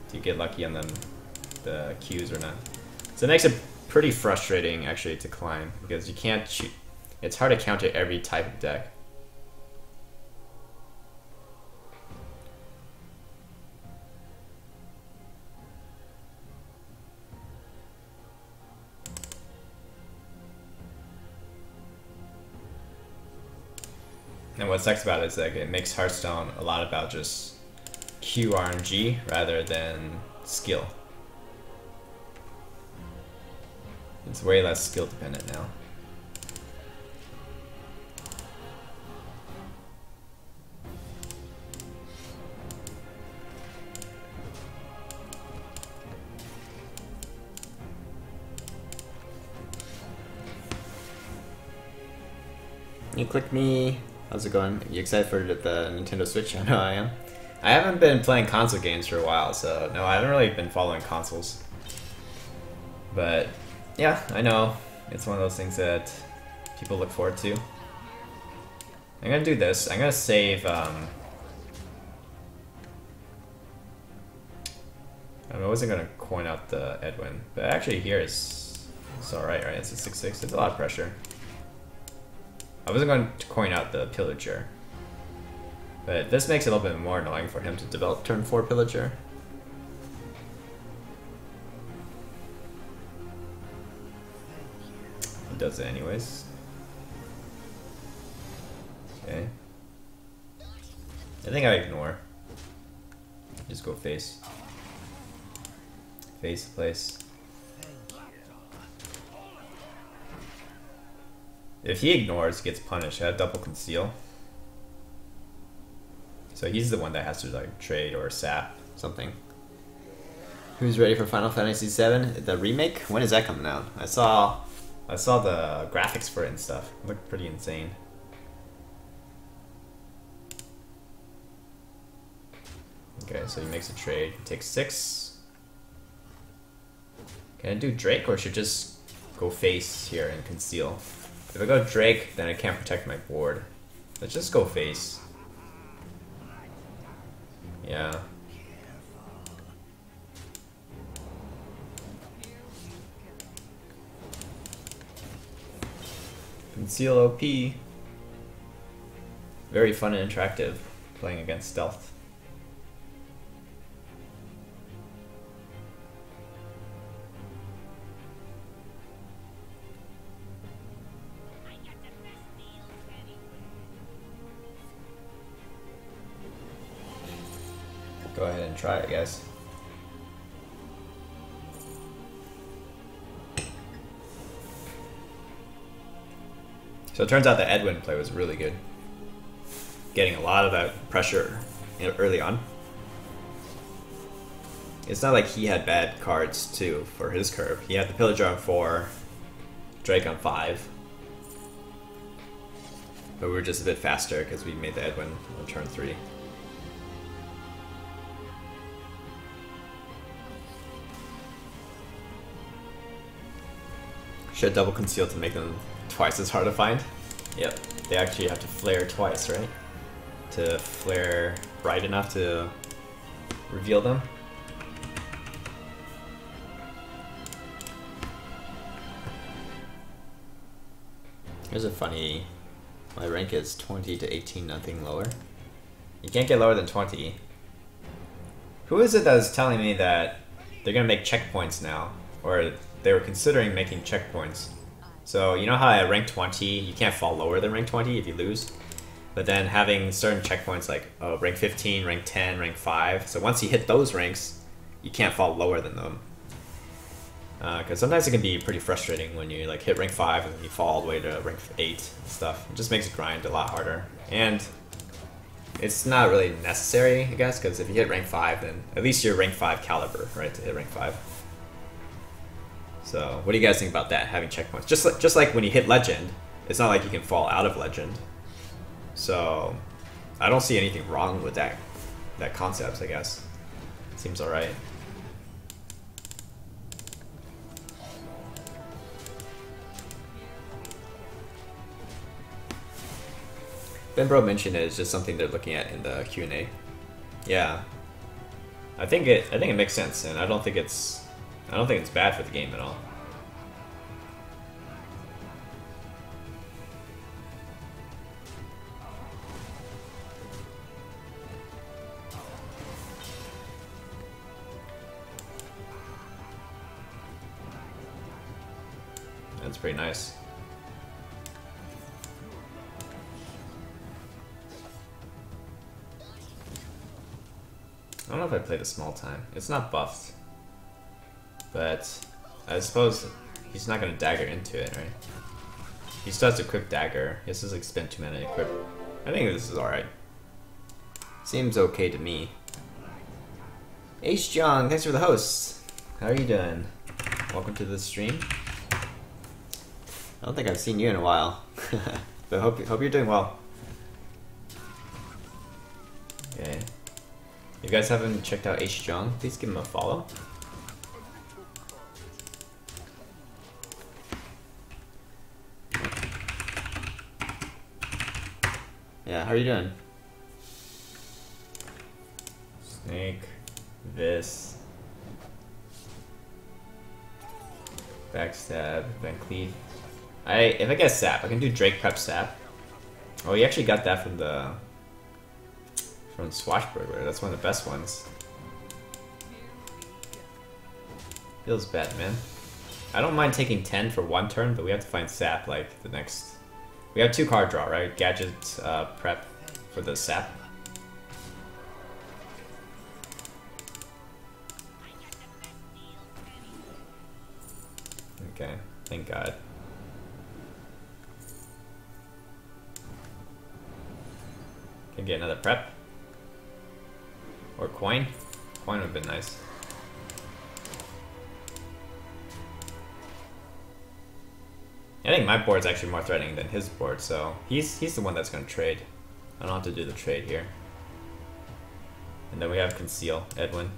Do you get lucky on the Qs or not? So it makes it pretty frustrating actually to climb because you can't shoot. It's hard to counter every type of deck. And what sucks about it is like it makes Hearthstone a lot about just Q RNG rather than skill. It's way less skill dependent now. You clicked me. How's it going? You excited for the Nintendo Switch? I know I am. I haven't been playing console games for a while, so no, I haven't really been following consoles. But yeah, I know it's one of those things that people look forward to. I'm gonna do this. I'm gonna save. I wasn't gonna coin out the Edwin, but actually here it's alright, right? It's a 6/6. It's a lot of pressure. I wasn't going to coin out the Pillager, but this makes it a little bit more annoying for him to develop turn 4 Pillager. He does it anyways. Okay. I think I ignore. Just go face. Face place. If he ignores, he gets punished. I have double conceal. So he's the one that has to like trade or sap something. Who's ready for Final Fantasy VII? The remake? When is that coming out? I saw the graphics for it and stuff. It looked pretty insane. Okay, so he makes a trade. He takes 6. Can I do Drake or should I just go face here and conceal? If I go Drake, then I can't protect my board. Let's just go face. Yeah. Conceal OP. Very fun and interactive playing against stealth. Go ahead and try it, guys. So it turns out the Edwin play was really good. Getting a lot of that pressure early on. It's not like he had bad cards too for his curve. He had the Pillager on 4, Drake on 5. But we were just a bit faster because we made the Edwin on turn 3. Should double conceal to make them twice as hard to find. Yep, they actually have to flare twice, right? To flare bright enough to reveal them. Here's a funny, my rank is 20 to 18, nothing lower. You can't get lower than 20. Who is it that is telling me that they're gonna make checkpoints now? Or they were considering making checkpoints. So you know how at rank 20, you can't fall lower than rank 20 if you lose? But then having certain checkpoints like rank 15, rank 10, rank 5. So once you hit those ranks, you can't fall lower than them. Because sometimes it can be pretty frustrating when you like hit rank 5 and you fall all the way to rank 8 and stuff. It just makes the grind a lot harder. And it's not really necessary, I guess, because if you hit rank 5, then at least you're rank 5 caliber, right, to hit rank 5. So, what do you guys think about that, having checkpoints? Just like when you hit Legend, it's not like you can fall out of Legend. So, I don't see anything wrong with that concept, I guess. Seems alright. Ben Bro mentioned it, it's just something they're looking at in the Q&A. Yeah. I think it makes sense, and I don't think it's bad for the game at all. That's pretty nice. I don't know if I played a small time. It's not buffed. But I suppose he's not gonna dagger into it, right? He still has to equip dagger. He has to like spend 2 mana to equip. I think this is alright. Seems okay to me. H. Jong, thanks for the host. How are you doing? Welcome to the stream. I don't think I've seen you in a while. But hope you're doing well. Okay. If you guys haven't checked out H. Jong, please give him a follow. Yeah, how are you doing? Snake, this, backstab, Van Cleef. If I get sap, I can do Drake prep sap. Oh, he actually got that from Swashbuckler. That's one of the best ones. Feels bad, man. I don't mind taking 10 for 1 turn, but we have to find sap like the next. We have 2 card draw, right? Gadget prep for the sap. Okay, thank God. Can get another prep. Or coin. Coin would have been nice. I think my board's actually more threatening than his board, so he's the one that's gonna trade. I don't have to do the trade here. And then we have Conceal, Edwin.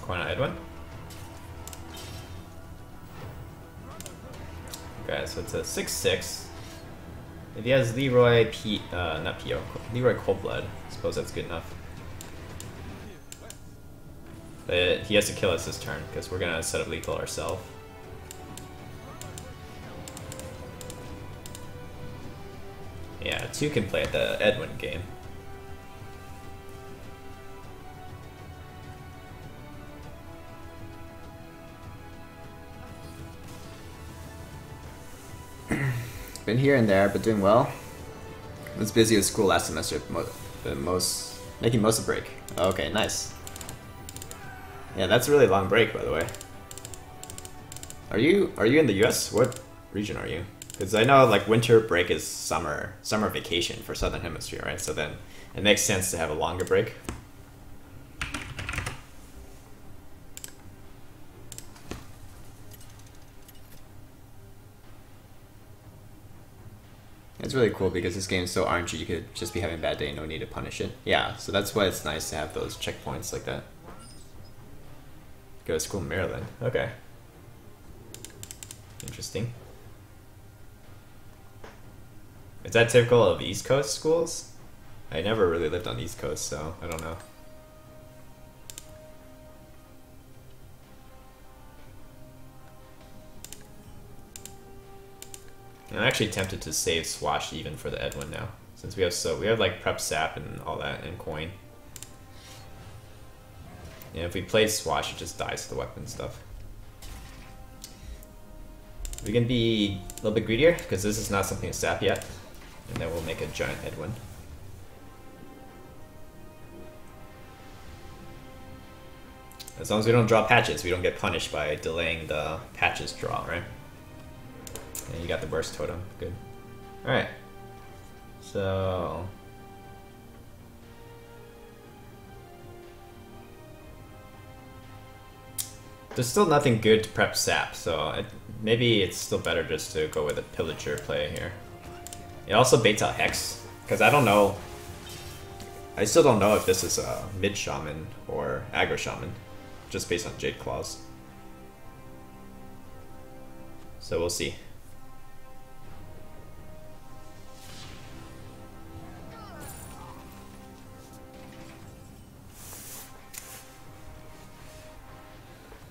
Coin on Edwin. Okay, so it's a 6/6. If he has Leroy Leroy Coldblood, I suppose that's good enough. But he has to kill us this turn, because we're gonna set up lethal ourselves. Yeah, 2 can play at the Edwin game. Been here and there, but doing well. I was busy with school last semester, making most of break. Okay, nice. Yeah, that's a really long break, by the way. Are you in the US? What region are you? Because I know like winter break is summer vacation for Southern Hemisphere, right? So then it makes sense to have a longer break. It's really cool because this game is so RNG, you could just be having a bad day, no need to punish it. Yeah, so that's why it's nice to have those checkpoints like that. Go to school in Maryland. Okay. Interesting. Is that typical of East Coast schools? I never really lived on the East Coast, so I don't know. I'm actually tempted to save Swash even for the Edwin now, since we have like prep sap and all that and coin. And if we play Swash, it just dies to the weapon stuff. We can be a little bit greedier because this is not something to sap yet, and then we'll make a giant Edwin. As long as we don't draw patches, we don't get punished by delaying the patches draw, right? And you got the burst totem, good. Alright. So there's still nothing good to prep sap, so maybe it's still better just to go with a pillager play here. It also baits out Hex, because I don't know. I still don't know if this is a mid shaman or aggro shaman, just based on Jade Claws. So we'll see.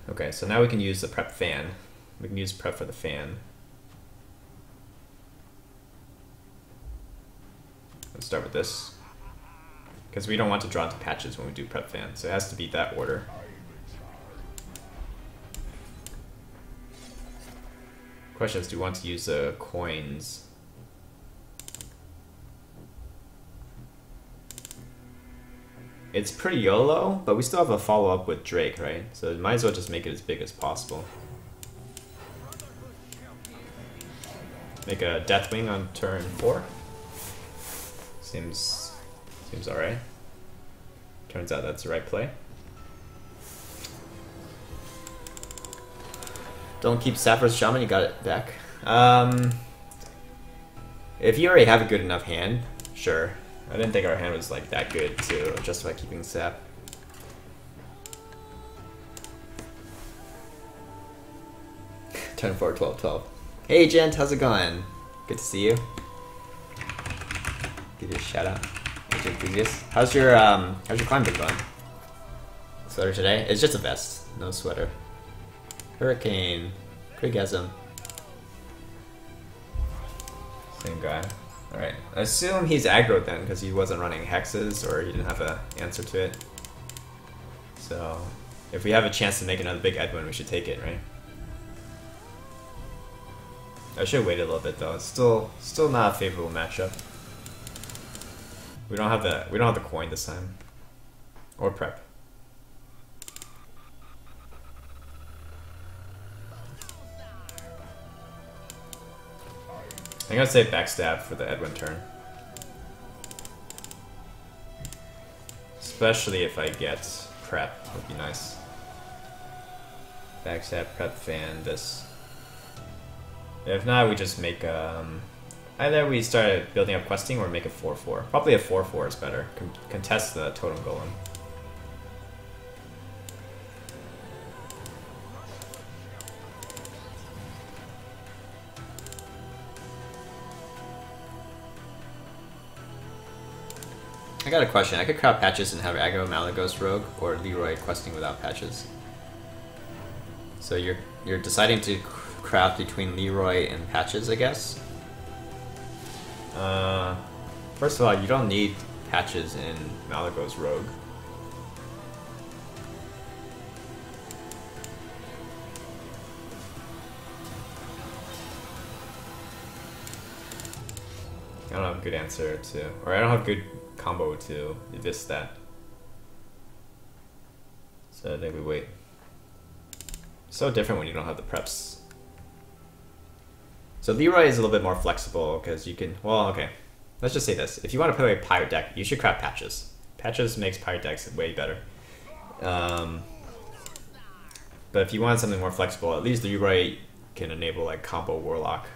Okay, so now we can use the prep fan. We can use prep for the fan. Let's start with this. Because we don't want to draw into patches when we do prep fan, so it has to be that order. Question is, do you want to use the coins? It's pretty YOLO, but we still have a follow-up with Drake, right? So might as well just make it as big as possible. Make a Deathwing on turn 4. Seems alright. Turns out that's the right play. Don't keep Sapphire's Shaman, you got it back. If you already have a good enough hand, sure. I didn't think our hand was like that good to justify keeping Sap. Turn 4, 12, 12. Hey gent, how's it going? Good to see you. Give you a shout out. Enthusiast. How's your climb been going? Sweater today? It's just a vest, no sweater. Hurricane. Krigasm. Same guy. Alright. I assume he's aggro then, because he wasn't running hexes, or he didn't have an answer to it. So, if we have a chance to make another big Edwin, we should take it, right? I should wait a little bit though. It's still not a favorable matchup. We don't have the coin this time. Or prep. I'm gonna say backstab for the Edwin turn. Especially if I get prep, would be nice. Backstab, prep, fan, this. If not, we just make either we start building up questing or make a 4-4. Probably a 4-4 is better. Contest the totem golem. I got a question. I could crowd patches and have aggro Malygos Rogue or Leroy questing without patches. So you're deciding to crowd between Leroy and patches, I guess. First of all, you don't need patches in Malygos Rogue. I don't have a good answer to, or I don't have a good combo to evis that. So I think we wait. So different when you don't have the preps. So Leroy is a little bit more flexible because you can, well, okay. Let's just say this. If you want to play a pirate deck, you should craft patches. Patches makes pirate decks way better. But if you want something more flexible, at least Leroy can enable like combo Warlock.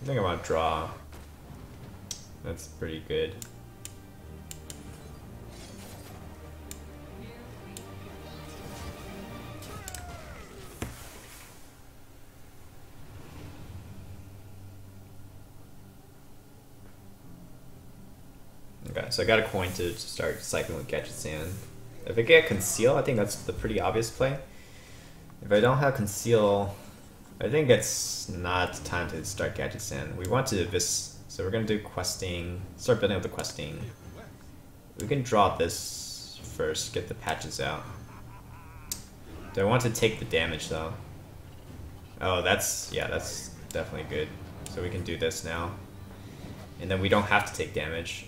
I think I want to draw. That's pretty good. Okay, so I got a coin to start cycling with Gadget Sand. If I get Conceal, I think that's the pretty obvious play. If I don't have Conceal, I think it's not time to start Gadget Sand. We want to Vis, so we're gonna do questing, start building up the questing. We can draw this first, get the patches out. Do I want to take the damage though? Oh, that's definitely good. So we can do this now. And then we don't have to take damage.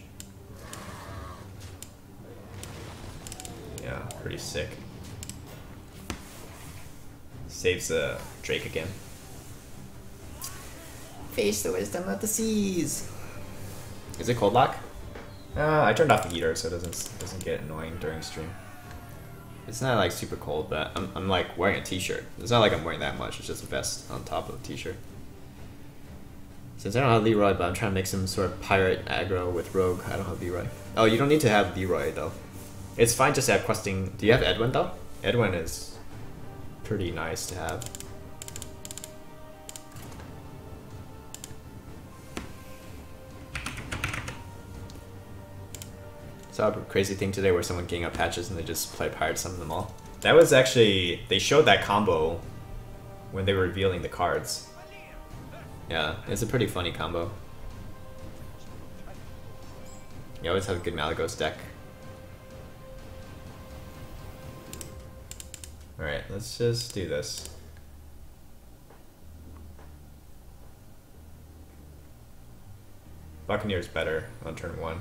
Yeah, pretty sick. Saves the Drake again. Face the wisdom of the seas. Is it cold lock? I turned off the heater so it doesn't get annoying during stream. It's not like super cold, but I'm like wearing a t-shirt. It's not like I'm wearing that much. It's just a vest on top of the t-shirt. Since I don't have Leroy, but I'm trying to make some sort of pirate aggro with Rogue. I don't have Leroy. Oh, you don't need to have Leroy though. It's fine just to have questing. Do you have Edwin though? Edwin is pretty nice to have. Saw a crazy thing today where someone getting up patches and they just play pirate summon them all. That was actually, they showed that combo when they were revealing the cards. Yeah, it's a pretty funny combo. You always have a good Malygos deck. Alright, let's just do this. Buccaneer's better on turn 1.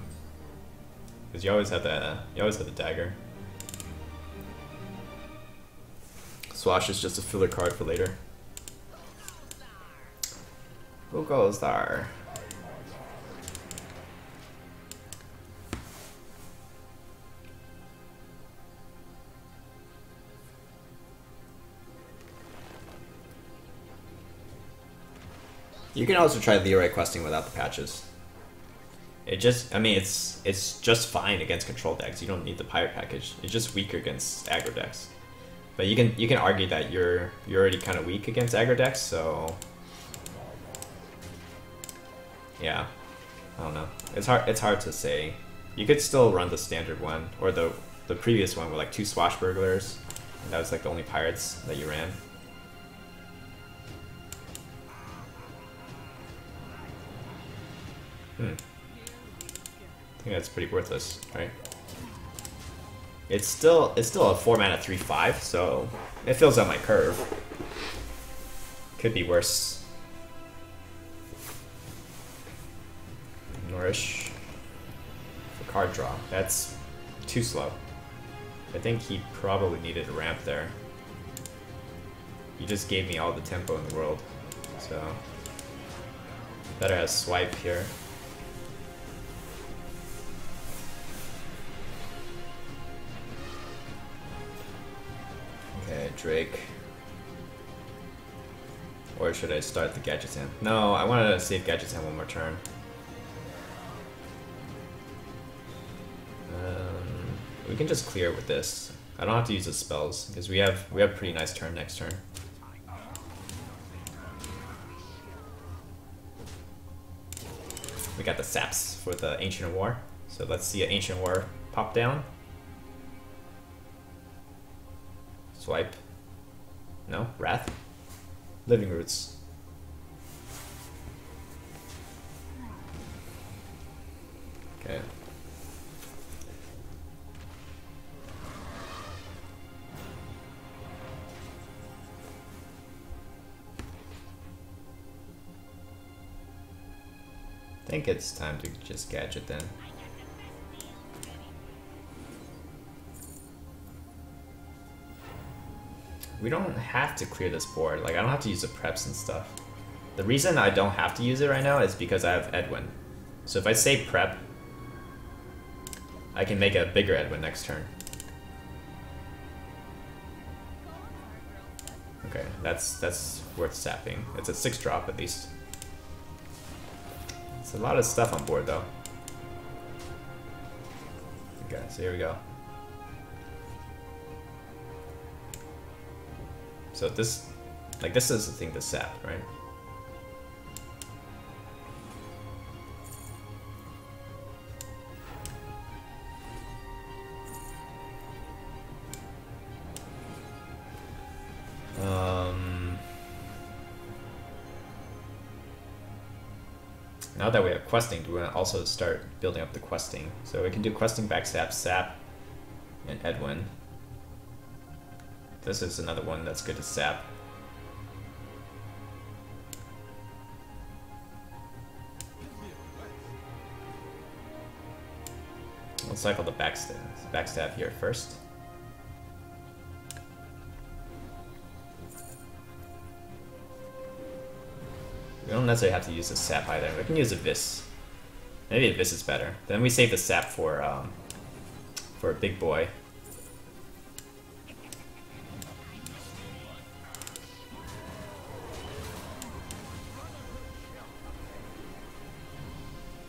Because you always have the dagger. Swash is just a filler card for later. Who goes there? You can also try Leroy questing without the patches. It just, I mean, it's just fine against control decks. You don't need the pirate package. It's just weaker against aggro decks. But you can argue that you're already kind of weak against aggro decks, so yeah, I don't know. It's hard to say. You could still run the standard one or the previous one with like 2 Swashbucklers. And that was like the only pirates that you ran. I think that's pretty worthless, right? It's still a 4-mana 3/5, so it fills out my curve. Could be worse. Nourish for card draw. That's too slow. I think he probably needed a ramp there. He just gave me all the tempo in the world, so better have swipe here. Okay, Drake. Or should I start the Gadgetzan? No, I wanted to save Gadgetzan one more turn. We can just clear with this. I don't have to use the spells because we have a pretty nice turn next turn. We got the saps for the Ancient War, so let's see an Ancient War pop down. Swipe. No? Wrath? Living Roots. Okay. I think it's time to just gadget then. We don't have to clear this board. Like, I don't have to use the preps and stuff. The reason I don't have to use it right now is because I have Edwin. So if I save prep, I can make a bigger Edwin next turn. Okay, that's worth sapping. It's a 6-drop at least. It's a lot of stuff on board though. Okay, so here we go. So this is the thing to sap, right? Now that we have questing, do we want to also start building up the questing? So we can do questing, backstab, sap, and Edwin. This is another one that's good to sap. Let's cycle the backstab here first. We don't necessarily have to use the sap either. We can use a Vis. Maybe a Vis is better. Then we save the sap for a big boy.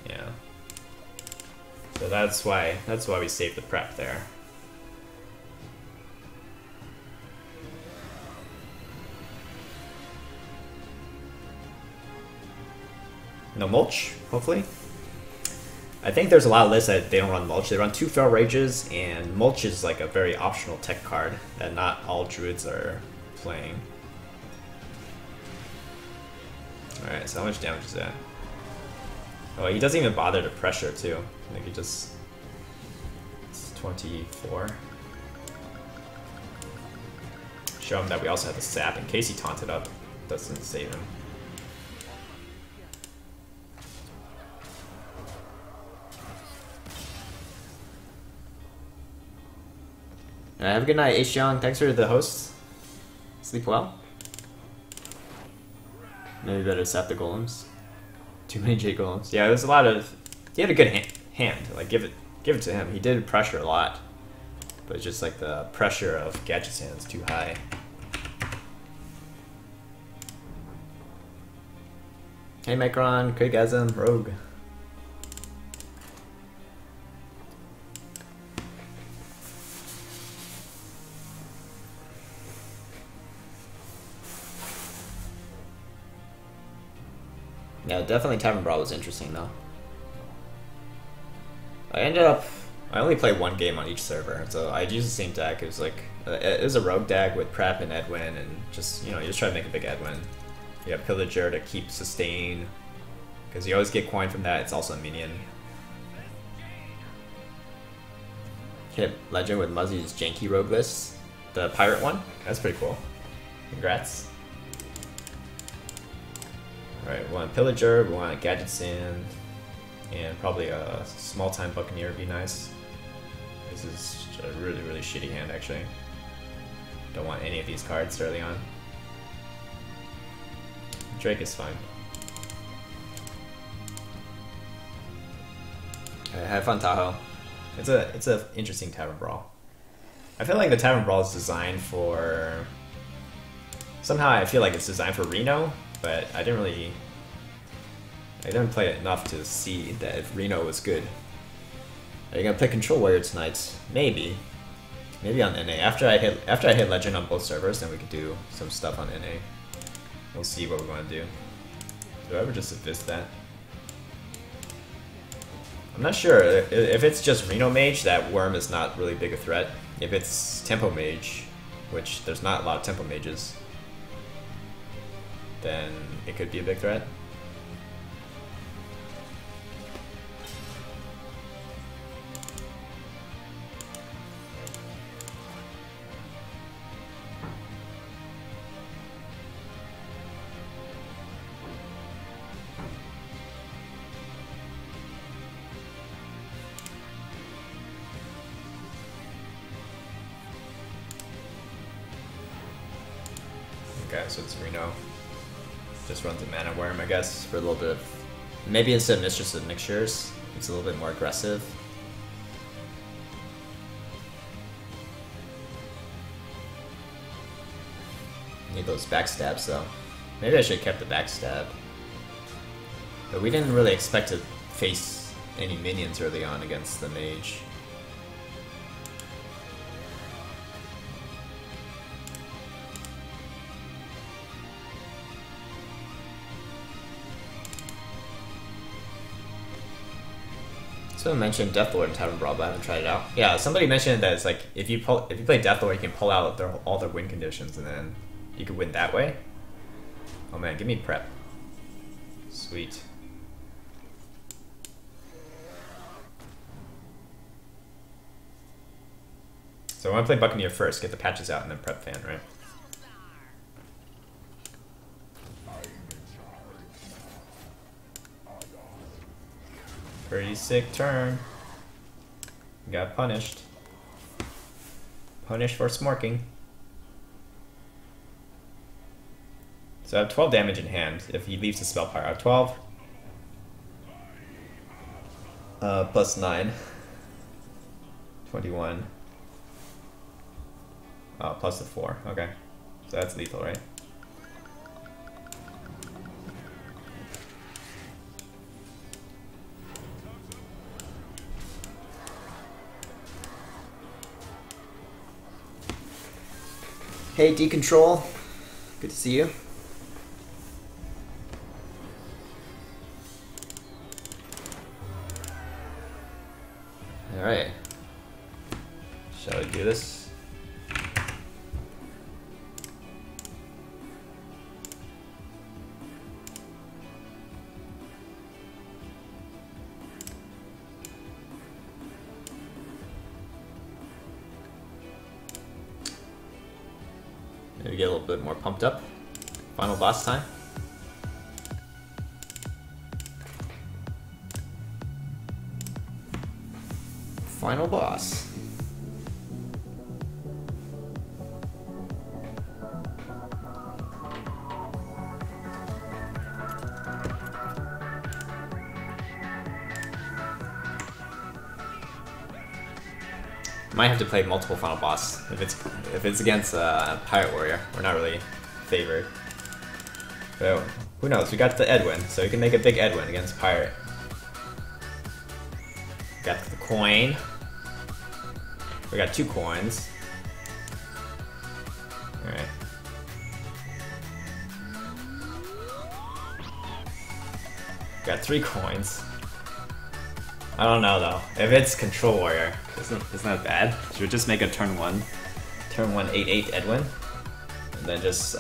Yeah. So that's why we save the prep there. No, Mulch, hopefully. I think there's a lot of lists that they don't run Mulch. They run 2 Feral Rages, and Mulch is like a very optional tech card that not all Druids are playing. Alright, so how much damage is that? Oh, he doesn't even bother to pressure, too. Like, he just... It's 24. Show him that we also have the sap in case he taunted up. Doesn't save him. Alright, have a good night, Aishion. Thanks for the host. Sleep well. Maybe better sap the golems. Too many J golems. Yeah, there's a lot of. He had a good hand. Like give it to him. He did pressure a lot, but it's just like the pressure of Gadget's hand is too high. Hey, Micron, Krigasm, Rogue. Yeah, definitely Tavern Brawl was interesting though. I only played 1 game on each server, so I used the same deck. It was like, it was a rogue deck with Prep and Edwin, and just, you know, you just try to make a big Edwin. You have Pillager to keep sustain, because you always get coin from that. It's also a minion. Hit Legend with Muzzy's janky rogue list. The pirate one? That's pretty cool. Congrats. Alright, we want Pillager, we want Gadget Sand, and probably a small time Buccaneer would be nice. This is a really, really shitty hand actually. Don't want any of these cards early on. Drake is fine. Alright, have fun, Tahoe. It's a interesting Tavern Brawl. I feel like the Tavern Brawl is designed for... Somehow I feel like it's designed for Reno, but I didn't play it enough to see that if Reno was good. Are you gonna play Control Warrior tonight? Maybe. Maybe on NA. After I hit Legend on both servers, then we could do some stuff on NA. We'll see what we want to do. Do I ever just abyss that? I'm not sure. If it's just Reno Mage, that Worm is not really big a threat. If it's Tempo Mage, which there's not a lot of Tempo Mages, then it could be a big threat. Okay, so it's Reno. Just runs a Mana Worm, I guess, for a little bit of... Maybe instead of Mistress of Mixtures, it's a little bit more aggressive. Need those backstabs, though. Maybe I should have kept the backstab. But we didn't really expect to face any minions early on against the mage. Someone mentioned Deathlord in Tavern Brawl, but I haven't tried it out. Yeah, somebody mentioned that it's like if you play Deathlord, you can pull out all their win conditions, and then you could win that way. Oh man, give me prep. Sweet. So I want to play Buccaneer first, get the patches out, and then prep fan, right? Pretty sick turn. Got punished. Punished for smorking. So I have 12 damage in hand if he leaves the spell power. I have 12. Plus 9. 21. Oh, plus the 4. Okay. So that's lethal, right? Hey, Decontrol. Good to see you. Alright. Shall we do this? Maybe get a little bit more pumped up. Final boss time. Final boss. Might have to play multiple final boss if it's against Pirate Warrior. We're not really favored. But who knows? We got the Edwin, so we can make a big Edwin against Pirate. Got the coin. We got 2 coins. Alright. Got 3 coins. I don't know though. If it's Control Warrior, isn't that bad? Should we just make a turn 1? Turn 1 8/8 Edwin? And then just